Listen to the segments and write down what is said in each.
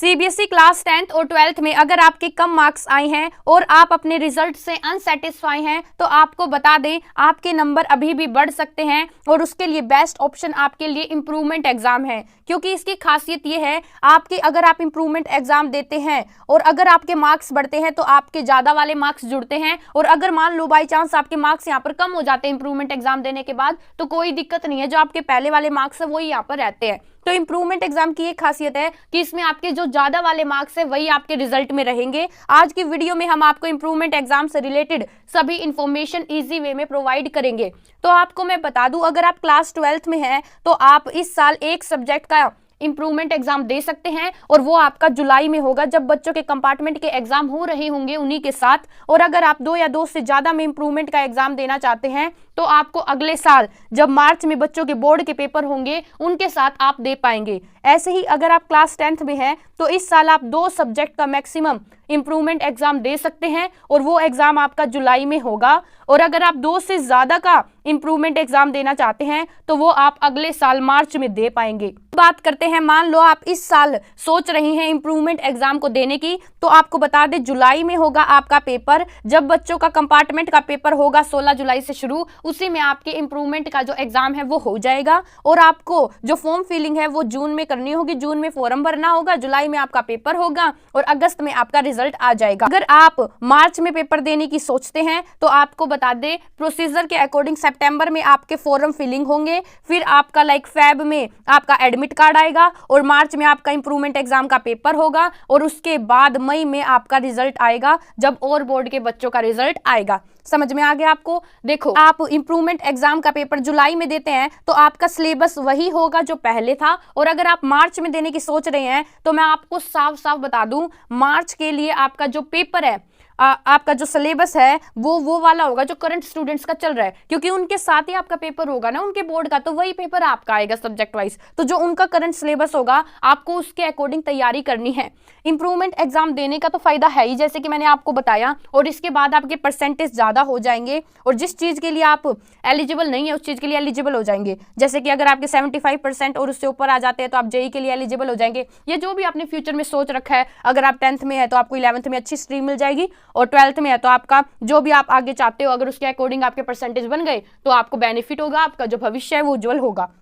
CBSE class 10th और 12th में अगर आपके कम मार्क्स आए हैं और आप अपने रिजल्ट से अनसेटिस्फाई हैं तो आपको बता दें आपके नंबर अभी भी बढ़ सकते हैं और उसके लिए बेस्ट ऑप्शन आपके लिए इम्प्रूवमेंट एग्जाम है। क्योंकि इसकी खासियत ये है आपके अगर आप इम्प्रूवमेंट एग्जाम देते हैं और अगर आपके मार्क्स बढ़ते हैं तो आपके ज़्यादा वाले मार्क्स जुड़ते हैं, और अगर मान लो बाई चांस आपके मार्क्स यहाँ पर कम हो जाते हैं इम्प्रूवमेंट एग्जाम देने के बाद तो कोई दिक्कत नहीं है, जो आपके पहले वाले मार्क्स है वही यहाँ पर रहते हैं। तो इम्प्रूवमेंट एग्जाम की एक खासियत है कि इसमें आपके जो ज्यादा वाले मार्क्स है वही आपके रिजल्ट में रहेंगे। आज की वीडियो में हम आपको इम्प्रूवमेंट एग्जाम से रिलेटेड सभी इंफॉर्मेशन इजी वे में प्रोवाइड करेंगे। तो आपको मैं बता दूं, अगर आप क्लास 12th में हैं तो आप इस साल एक सब्जेक्ट का इम्प्रूवमेंट एग्जाम दे सकते हैं और वो आपका जुलाई में होगा, जब बच्चों के कंपार्टमेंट के एग्जाम हो रहे होंगे उन्हीं के साथ। और अगर आप 2 या 2 से ज्यादा में इम्प्रूवमेंट का एग्जाम देना चाहते हैं तो आपको अगले साल जब मार्च में बच्चों के बोर्ड के पेपर होंगे उनके साथ आप दे पाएंगे। ऐसे ही अगर आप क्लास 10th में हैं तो इस साल आप 2 सब्जेक्ट का मैक्सिमम इम्प्रूवमेंट एग्जाम दे सकते हैं और वो एग्जाम आपका जुलाई में होगा। और अगर आप 2 से ज्यादा का इम्प्रूवमेंट एग्जाम देना चाहते हैं तो वो आप अगले साल मार्च में दे पाएंगे। बात करते हैं, मान लो आप इस साल सोच रही हैं इम्प्रूवमेंट एग्जाम को देने की, तो आपको बता दें जुलाई में होगा आपका पेपर। जब बच्चों का कंपार्टमेंट का पेपर होगा 16 जुलाई से शुरू, उसी में आपके इम्प्रूवमेंट का जो एग्जाम है वो हो जाएगा। और आपको जो फॉर्म फिलिंग है वो जून में करनी होगी, जून में फॉर्म भरना होगा, जुलाई में आपका पेपर होगा और अगस्त में आपका रिजल्ट आ जाएगा। अगर आप मार्च में पेपर देने की सोचते हैं तो आपको बता दें प्रोसीजर के अकॉर्डिंग सितंबर में आपके फॉर्म फिलिंग होंगे, फिर आपका फेब में आपका एडमिट कार्ड आएगा और मार्च में आपका इम्प्रूवमेंट एग्जाम का पेपर होगा और उसके बाद मई में आपका रिजल्ट आएगा, जब और बोर्ड के बच्चों का रिजल्ट आएगा। समझ में आ गया आपको? देखो, आप इम्प्रूवमेंट एग्जाम का पेपर जुलाई में देते हैं तो आपका सिलेबस वही होगा जो पहले था, और अगर आप मार्च में देने की सोच रहे हैं तो मैं आपको साफ साफ बता दूं, मार्च के लिए आपका जो पेपर है, आपका जो सिलेबस है वो वाला होगा जो करंट स्टूडेंट्स का चल रहा है, क्योंकि उनके साथ ही आपका पेपर होगा ना उनके बोर्ड का, तो वही पेपर आपका आएगा सब्जेक्ट वाइज। तो जो उनका करंट सिलेबस होगा आपको उसके अकॉर्डिंग तैयारी करनी है। इंप्रूवमेंट एग्जाम देने का तो फायदा है ही, जैसे कि मैंने आपको बताया, और इसके बाद आपके परसेंटेज ज्यादा हो जाएंगे और जिस चीज के लिए आप एलिजिबल नहीं है उस चीज के लिए एलिजिबल हो जाएंगे। जैसे कि अगर आपके 75% और उससे ऊपर आ जाते हैं तो आप जेई के लिए एलिजिबल हो जाएंगे। ये जो भी आपने फ्यूचर में सोच रखा है, अगर आप 10th में है तो आपको 11th में अच्छी स्ट्रीम मिल जाएगी और 12th में है तो आपका जो भी आप आगे चाहते हो अगर उसके अकॉर्डिंग आपके परसेंटेज बन गए तो आपको बेनिफिट होगा, आपका जो भविष्य है वो उज्जवल होगा।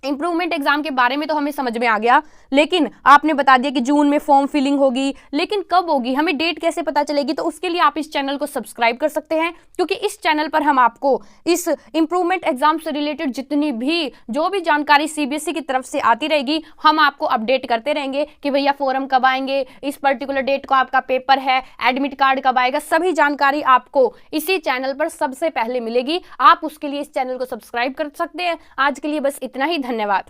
इंप्रूवमेंट एग्जाम के बारे में तो हमें समझ में आ गया, लेकिन आपने बता दिया कि जून में फॉर्म फिलिंग होगी, लेकिन कब होगी, हमें डेट कैसे पता चलेगी? तो उसके लिए आप इस चैनल को सब्सक्राइब कर सकते हैं, क्योंकि इस चैनल पर हम आपको इस इंप्रूवमेंट एग्जाम से रिलेटेड जितनी भी जो भी जानकारी सीबीएसई की तरफ से आती रहेगी हम आपको अपडेट करते रहेंगे कि भैया फॉर्म कब आएंगे, इस पर्टिकुलर डेट को आपका पेपर है, एडमिट कार्ड कब आएगा, सभी जानकारी आपको इसी चैनल पर सबसे पहले मिलेगी। आप उसके लिए इस चैनल को सब्सक्राइब कर सकते हैं। आज के लिए बस इतना ही, धन्यवाद।